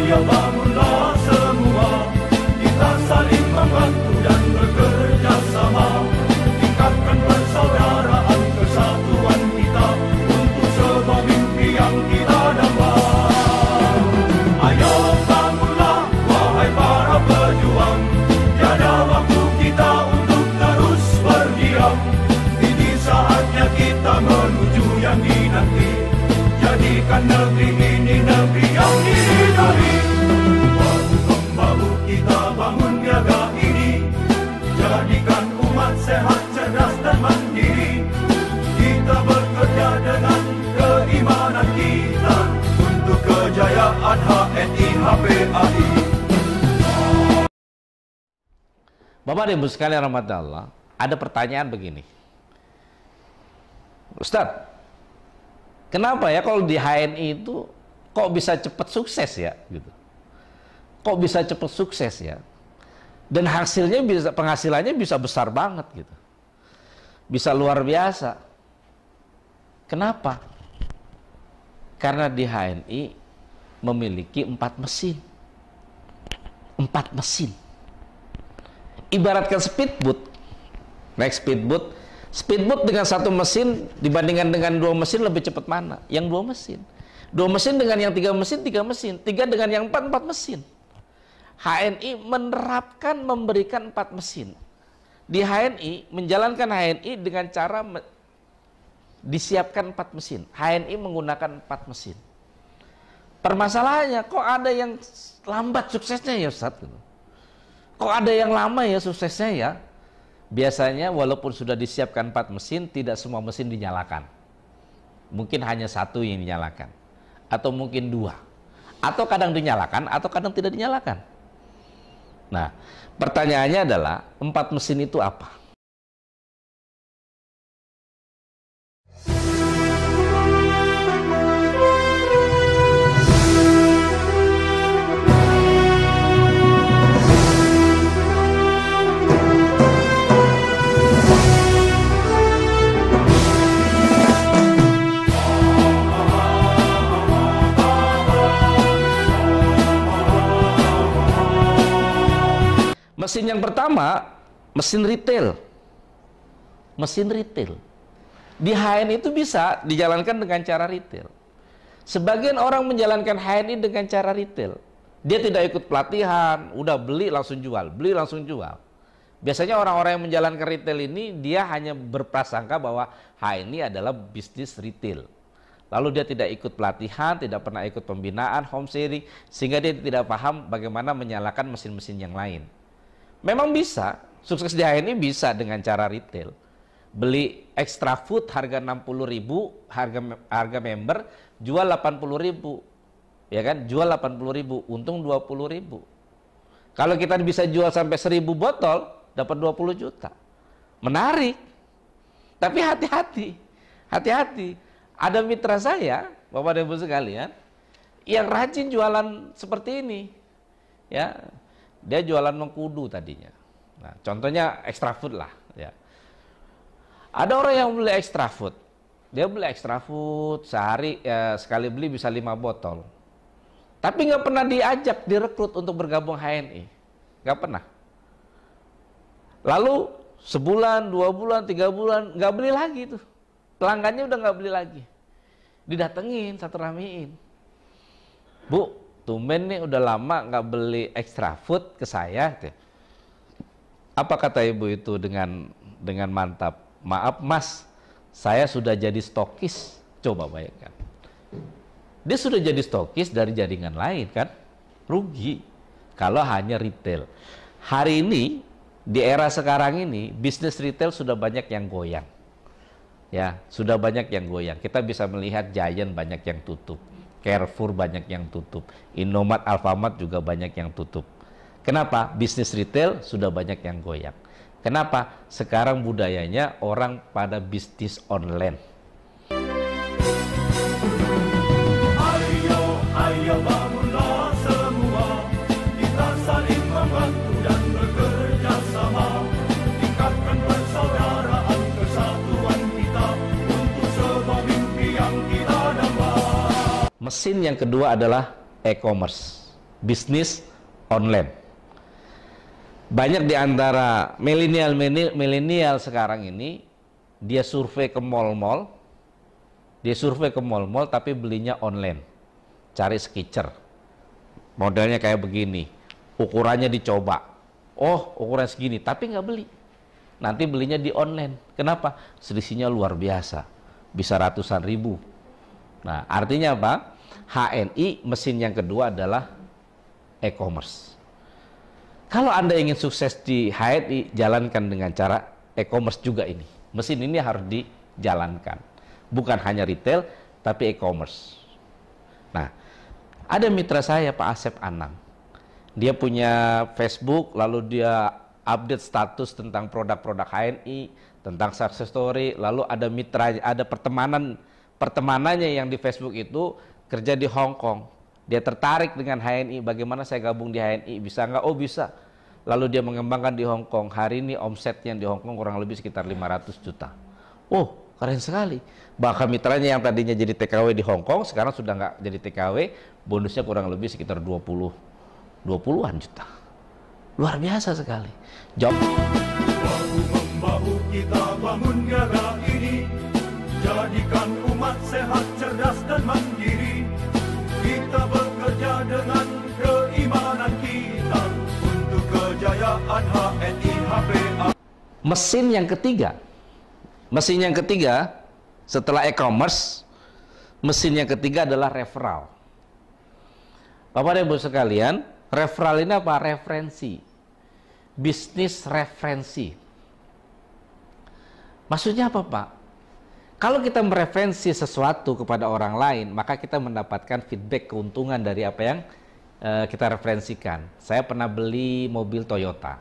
Ayo bangunlah semua, kita saling membantu dan bekerja sama, tingkatkan persaudaraan kesatuan kita untuk sebuah mimpi yang kita dambakan. Ayo bangunlah wahai para pejuang, tiada waktu kita untuk terus berdiam. Ini saatnya kita menuju yang dinanti, jadikan negeri ini negeri yang diridhai. Bahu-membahu kita bangun niaga ini, jadikan umat sehat, cerdas dan mandiri. Kita bekerja dengan keimanan kita untuk kejayaan HNI-HPAI. Bapak dan Ibu sekalian rahmatullah Allah, ada pertanyaan begini. Ustadz, kenapa ya kalau di HNI itu kok bisa cepat sukses ya gitu? Kok bisa cepat sukses ya? Dan hasilnya bisa, penghasilannya bisa besar banget gitu. Bisa luar biasa. Kenapa? Karena di HNI memiliki 4 mesin. 4 mesin. Ibaratkan speedboat. Naik speedboat dengan 1 mesin dibandingkan dengan 2 mesin lebih cepat mana? Yang 2 mesin. 2 mesin dengan yang 3 mesin, 3 mesin. 3 dengan yang 4 mesin. HNI menerapkan memberikan 4 mesin. Di HNI, menjalankan HNI dengan cara disiapkan 4 mesin. HNI menggunakan 4 mesin. Permasalahannya, kok ada yang lambat suksesnya ya Ustaz? Kok ada yang lama ya suksesnya ya? Biasanya walaupun sudah disiapkan 4 mesin, tidak semua mesin dinyalakan. Mungkin hanya 1 yang dinyalakan. Atau mungkin 2. Atau kadang dinyalakan, atau kadang tidak dinyalakan. Nah, pertanyaannya adalah 4 mesin itu apa? Mesin yang pertama, mesin retail. Mesin retail. Di HNI itu bisa dijalankan dengan cara retail. Sebagian orang menjalankan HNI dengan cara retail. Dia tidak ikut pelatihan, udah beli langsung jual, beli langsung jual. Biasanya orang-orang yang menjalankan retail ini, dia hanya berprasangka bahwa HNI adalah bisnis retail. Lalu dia tidak ikut pelatihan, tidak pernah ikut pembinaan, home sharing, sehingga dia tidak paham bagaimana menyalakan mesin-mesin yang lain. Memang bisa, sukses di HNI bisa dengan cara retail. Beli extra food harga 60.000, harga member jual 80.000. Ya kan? Jual 80.000, untung 20.000. Kalau kita bisa jual sampai 1.000 botol, dapat 20 juta. Menarik. Tapi hati-hati. Hati-hati. Ada mitra saya, Bapak dan Ibu sekalian, yang rajin jualan seperti ini. Ya. Dia jualan mengkudu tadinya. Nah, contohnya extra food lah. Ya. Ada orang yang beli extra food. Dia beli extra food sehari sekali beli bisa 5 botol. Tapi nggak pernah diajak, direkrut untuk bergabung HNI. Nggak pernah. Lalu sebulan, 2 bulan, 3 bulan nggak beli lagi tuh. Pelanggannya udah nggak beli lagi. Didatengin, satu ramiin. Bu, tumben nih udah lama nggak beli extra food ke saya. Apa kata ibu itu dengan mantap? Maaf mas, saya sudah jadi stokis. Coba bayangkan. Dia sudah jadi stokis dari jaringan lain kan? Rugi kalau hanya retail. Hari ini, di era sekarang ini, bisnis retail sudah banyak yang goyang. Ya, sudah banyak yang goyang. Kita bisa melihat Giant banyak yang tutup. Carrefour banyak yang tutup, Indomart, Alfamart juga banyak yang tutup. Kenapa? Bisnis retail sudah banyak yang goyang. Kenapa? Sekarang budayanya orang pada bisnis online. Ayo, ayo bangunlah semua, kita saling membantu dan bekerja sama, tingkatkan persaudaraan kesatuan kita untuk sebuah mimpi yang kita dambakan. Mesin yang kedua adalah e-commerce, bisnis online. Banyak di antara milenial sekarang ini, dia survei ke mall-mall, tapi belinya online. Cari sketcher, modelnya kayak begini, ukurannya dicoba. Oh, ukuran segini, tapi nggak beli. Nanti belinya di online. Kenapa? Selisihnya luar biasa, bisa ratusan ribu. Nah, artinya apa? HNI, mesin yang kedua adalah e-commerce. Kalau Anda ingin sukses di HNI, jalankan dengan cara e-commerce juga ini. Mesin ini harus dijalankan. Bukan hanya retail, tapi e-commerce. Nah, ada mitra saya, Pak Asep Anang. Dia punya Facebook, lalu dia update status tentang produk-produk HNI, tentang success story, lalu ada mitra, ada pertemanannya yang di Facebook itu kerja di Hong Kong. Dia tertarik dengan HNI, bagaimana saya gabung di HNI, bisa nggak? Oh bisa. Lalu dia mengembangkan di Hong Kong. Hari ini omsetnya di Hong Kong kurang lebih sekitar 500 juta. Oh, keren sekali. Bahkan mitranya yang tadinya jadi TKW di Hong Kong, sekarang sudah nggak jadi TKW, bonusnya kurang lebih sekitar 20-an juta. Luar biasa sekali. Job. Bahu-membahu kita bangun negara ini, jadikan umat sehat, cerdas dan mandiri. Kita bekerja dengan keimanan kita untuk kejayaan HNI HPA. Mesin yang ketiga setelah e-commerce, mesin yang ketiga adalah referral. Bapak dan Ibu sekalian, referral ini apa? Referensi. Bisnis referensi. Maksudnya apa, Pak? Kalau kita mereferensi sesuatu kepada orang lain, maka kita mendapatkan feedback keuntungan dari apa yang kita referensikan. Saya pernah beli mobil Toyota.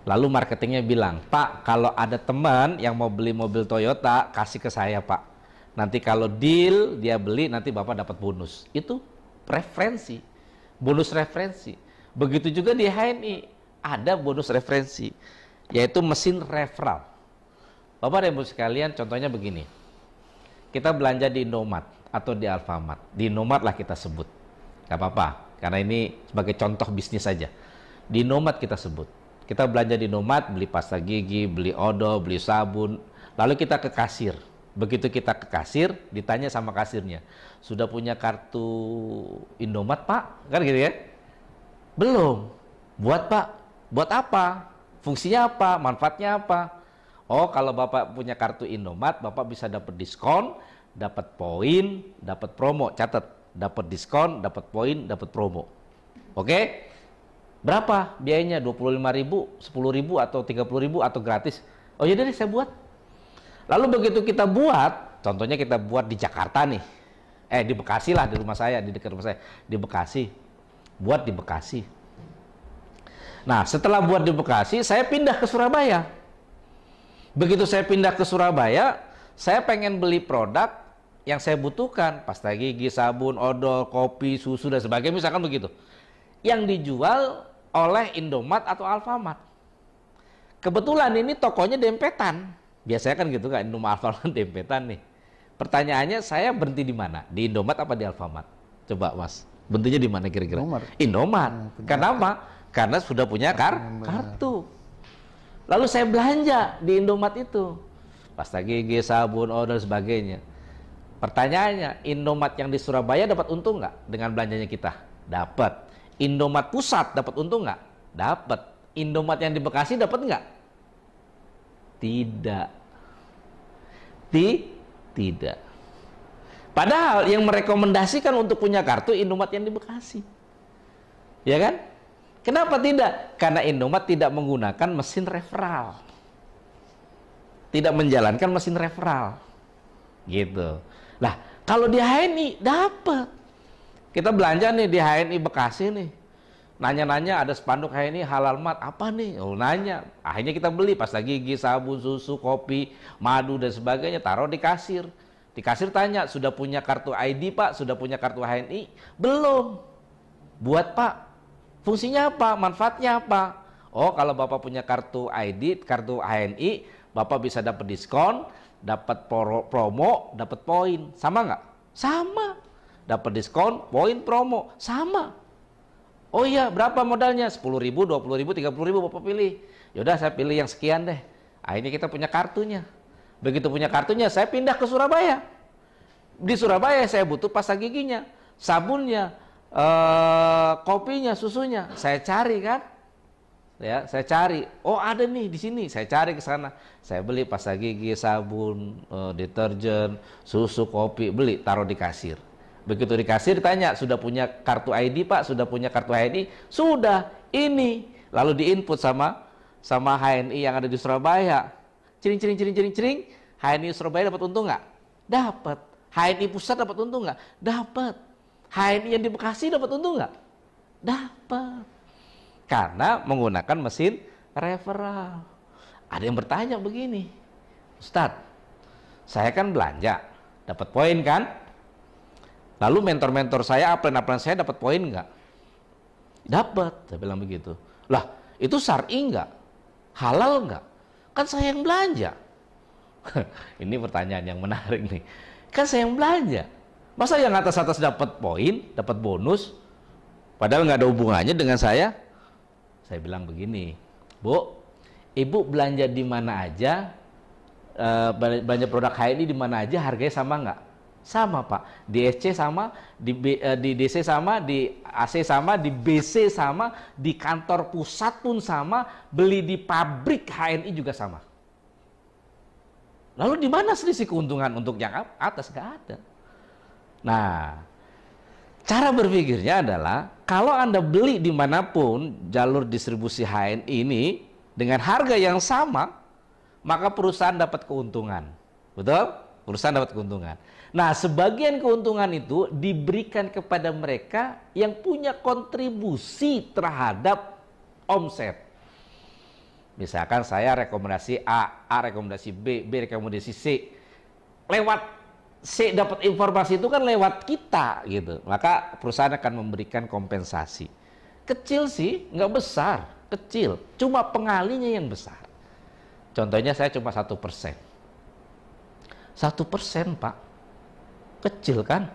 Lalu marketingnya bilang, Pak, kalau ada teman yang mau beli mobil Toyota, kasih ke saya, Pak. Nanti kalau deal, dia beli, nanti Bapak dapat bonus. Itu referensi, bonus referensi. Begitu juga di HNI, ada bonus referensi, yaitu mesin referral. Bapak dan Ibu sekalian, contohnya begini. Kita belanja di Indomaret atau di Alfamart. Di Indomaret lah kita sebut. Gak apa-apa, karena ini sebagai contoh bisnis saja. Di Indomaret kita sebut. Kita belanja di Indomaret, beli pasta gigi, beli odol, beli sabun. Lalu kita ke kasir. Begitu kita ke kasir, ditanya sama kasirnya, sudah punya kartu Indomaret, Pak? Kan gitu ya? Belum. Buat, Pak? Buat apa? Fungsinya apa? Manfaatnya apa? Oh, kalau Bapak punya kartu Indomaret, Bapak bisa dapat diskon, dapat poin, dapat promo. Catat, dapat diskon, dapat poin, dapat promo. Oke? Berapa biayanya? 25.000, 10.000 atau 30.000 atau gratis? Oh, yaudah deh saya buat. Lalu begitu kita buat, contohnya kita buat di Jakarta nih. Di Bekasi lah, di rumah saya, di dekat rumah saya, di Bekasi. Buat di Bekasi. Nah, setelah buat di Bekasi, saya pindah ke Surabaya. Begitu saya pindah ke Surabaya, saya pengen beli produk yang saya butuhkan, pasta gigi, sabun, odol, kopi, susu, dan sebagainya, misalkan begitu. Yang dijual oleh Indomaret atau Alfamart. Kebetulan ini tokonya dempetan. Biasanya kan gitu kan, Indomaret Alfamart dempetan nih. Pertanyaannya, saya berhenti di mana? Di Indomaret apa di Alfamart? Coba Mas, berhentinya di mana kira-kira? Indomaret. Kenapa? Karena sudah punya kartu. Lalu saya belanja di Indomaret itu, pasta gigi, sabun, odol, sebagainya. Pertanyaannya, Indomaret yang di Surabaya dapat untung nggak dengan belanjanya kita? Dapat. Indomaret pusat dapat untung nggak? Dapat. Indomaret yang di Bekasi dapat nggak? Tidak. Tidak. Padahal yang merekomendasikan untuk punya kartu Indomaret yang di Bekasi. Ya kan? Kenapa tidak? Karena Indomaret tidak menggunakan mesin referral. Tidak menjalankan mesin referral. Gitu. Lah, kalau di HNI dapat. Kita belanja nih di HNI Bekasi nih. Nanya-nanya ada spanduk HNI halal mat, apa nih? Oh, nanya. Akhirnya kita beli pasta gigi, sabun, susu, kopi, madu dan sebagainya, taruh di kasir. Di kasir tanya, sudah punya kartu ID, Pak? Sudah punya kartu HNI? Belum. Buat, Pak. Fungsinya apa? Manfaatnya apa? Oh, kalau Bapak punya kartu ID, kartu HNI, Bapak bisa dapat diskon, dapat promo, dapat poin. Sama nggak? Sama. Dapat diskon, poin, promo. Sama. Oh iya, berapa modalnya? 10.000, 20.000, 30.000 Bapak pilih. Yaudah saya pilih yang sekian deh. Akhirnya kita punya kartunya. Begitu punya kartunya, saya pindah ke Surabaya. Di Surabaya saya butuh pasta giginya, sabunnya, kopinya, susunya. Saya cari kan. Ya, saya cari. Oh, ada nih di sini. Saya cari ke sana. Saya beli pasta gigi, sabun, deterjen, susu, kopi, beli, taruh di kasir. Begitu di kasir ditanya, "Sudah punya kartu ID, Pak? Sudah punya kartu ID?" "Sudah, ini." Lalu diinput sama HNI yang ada di Surabaya. Cering, HNI Surabaya dapat untung nggak? Dapat. HNI Pusat dapat untung nggak? Dapat. HNI yang di Bekasi dapat untung nggak? Dapat. Karena menggunakan mesin referral. Ada yang bertanya begini, "Ustadz, saya kan belanja, dapat poin kan? Lalu mentor-mentor saya, upline saya dapat poin nggak?" "Dapat," saya bilang begitu. "Lah, itu syar'i nggak? Halal nggak? Kan saya yang belanja." Ini pertanyaan yang menarik nih. Kan saya yang belanja. Masa yang atas-atas dapat poin, dapat bonus, padahal nggak ada hubungannya dengan saya? Saya bilang begini, "Bu, Ibu belanja di mana aja, belanja produk HNI di mana aja, harganya sama nggak?" "Sama, Pak. Di SC sama, di DC sama, di AC sama, di BC sama, di kantor pusat pun sama, beli di pabrik HNI juga sama." Lalu di mana selisih keuntungan untuk yang atas? Nggak ada. Nah, cara berpikirnya adalah kalau Anda beli dimanapun jalur distribusi HNI ini dengan harga yang sama, maka perusahaan dapat keuntungan. Betul? Perusahaan dapat keuntungan. Nah, sebagian keuntungan itu diberikan kepada mereka yang punya kontribusi terhadap omset. Misalkan saya rekomendasi A rekomendasi B rekomendasi C. Lewat C dapat informasi itu kan lewat kita gitu. Maka perusahaan akan memberikan kompensasi. Kecil sih, nggak besar, kecil. Cuma pengalinya yang besar. Contohnya saya cuma 1%. 1%, Pak. Kecil kan?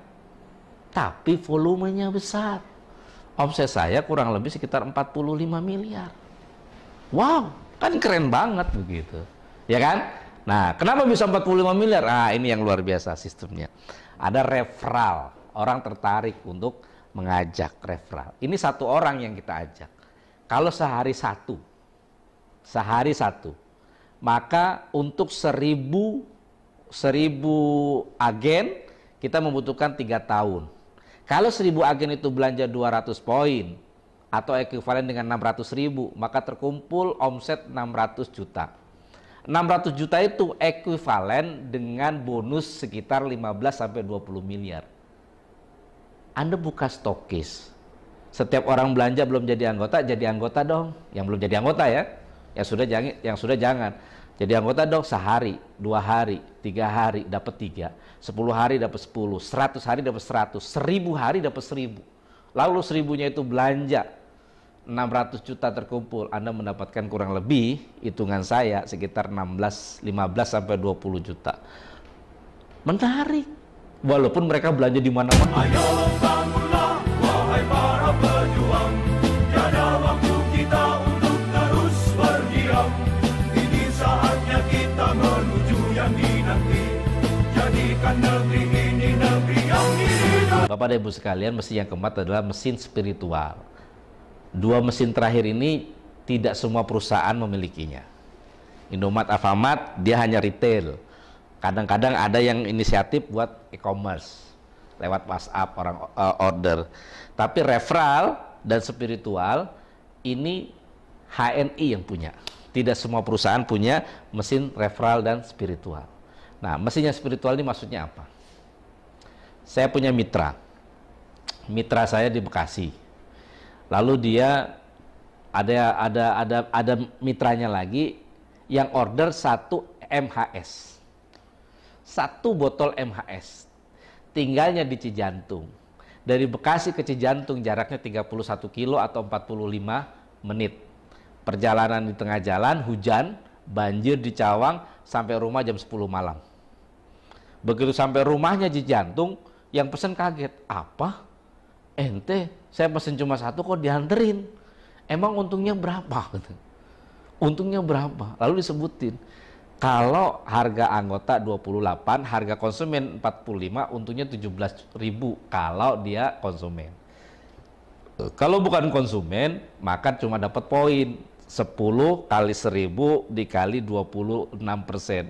Tapi volumenya besar. Omset saya kurang lebih sekitar 45 miliar. Wow, kan keren banget begitu. Ya kan? Nah, kenapa bisa 45 miliar? Ah, ini yang luar biasa sistemnya. Ada referral. Orang tertarik untuk mengajak referral. Ini satu orang yang kita ajak. Kalau sehari satu, maka untuk 1000 agen kita membutuhkan 3 tahun. Kalau 1000 agen itu belanja 200 poin atau ekuivalen dengan 600.000, maka terkumpul omset 600 juta. 600 juta itu ekuivalen dengan bonus sekitar 15-20 miliar. Anda buka stokis. Setiap orang belanja belum jadi anggota dong. Yang belum jadi anggota ya. Yang sudah jangan. Jadi anggota dong sehari, 2 hari, 3 hari dapat 3, 10 hari dapat 10, 100 hari dapat 100, 1000 hari dapat 1000. Lalu 1000-nya itu belanja 600 juta terkumpul, Anda mendapatkan kurang lebih hitungan saya sekitar 15 sampai 20 juta. Menarik. Walaupun mereka belanja di mana-mana. Ayo bangunlah, wahai para pejuang, tiada waktu kita untuk terus berdiam. Ini saatnya kita menuju yang dinanti, jadikan negeri ini negeri yang diridhoi. Bapak dan Ibu sekalian, mesin yang keempat adalah mesin spiritual. 2 mesin terakhir ini tidak semua perusahaan memilikinya. Indomaret, Alfamart dia hanya retail. Kadang-kadang ada yang inisiatif buat e-commerce lewat WhatsApp orang order. Tapi referral dan spiritual ini HNI yang punya. Tidak semua perusahaan punya mesin referral dan spiritual. Nah, mesin yang spiritual ini maksudnya apa? Saya punya mitra. Mitra saya di Bekasi. Lalu dia ada mitranya lagi yang order 1 MHS. 1 botol MHS. Tinggalnya di Cijantung. Dari Bekasi ke Cijantung jaraknya 31 kilo atau 45 menit. Perjalanan di tengah jalan, hujan, banjir di Cawang, sampai rumah jam 10 malam. Begitu sampai rumahnya di Cijantung, yang pesan kaget. Apa? ente saya pesen cuma satu kok dianterin, emang untungnya berapa? Untungnya berapa? Lalu disebutin, kalau harga anggota 28, harga konsumen 45, untungnya 17.000 kalau dia konsumen. Kalau bukan konsumen, maka cuma dapat poin 10 kali 1000 dikali 26%,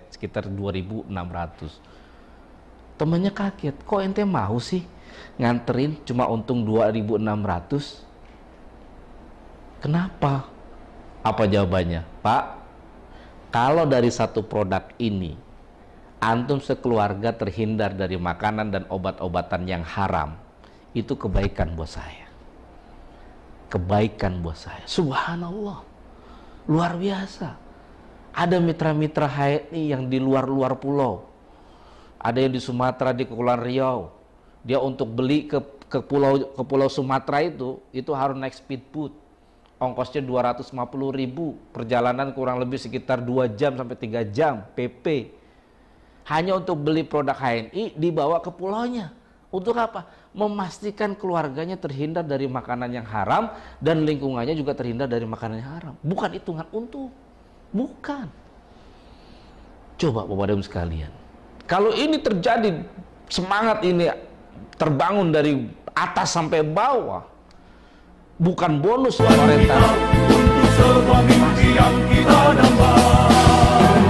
sekitar 2.600. Temennya kaget, kok ente mau sih nganterin cuma untung 2.600? Kenapa? Apa jawabannya? Pak, kalau dari satu produk ini antum sekeluarga terhindar dari makanan dan obat-obatan yang haram, itu kebaikan buat saya. Kebaikan buat saya. Subhanallah, luar biasa. Ada mitra-mitra HNI yang di luar-luar pulau, ada yang di Sumatera, di Kepulauan Riau. Dia untuk beli ke pulau Sumatera itu harus naik speedboat, ongkosnya 250.000, perjalanan kurang lebih sekitar 2 jam sampai 3 jam PP, hanya untuk beli produk HNI dibawa ke pulaunya. Untuk apa? Memastikan keluarganya terhindar dari makanan yang haram dan lingkungannya juga terhindar dari makanan yang haram. Bukan hitungan untung, bukan. Coba Bapak Ibu sekalian, kalau ini terjadi, semangat ini terbangun dari atas sampai bawah, bukan bonus pemerintah. Untuk sebuah mimpi yang kita dambakan.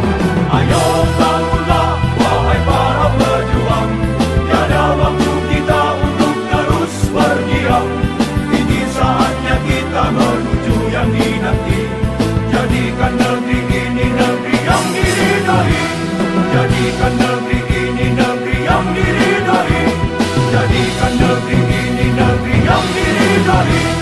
Ayo bangunlah wahai para pejuang, tiada waktu kita untuk terus berdiam. Ini saatnya kita menuju yang dinanti. Jadikan negeri ini negeri yang diridai. Jadikan negeri ini negeri yang diridai. Jadikan negeri ini negeri yang diridai.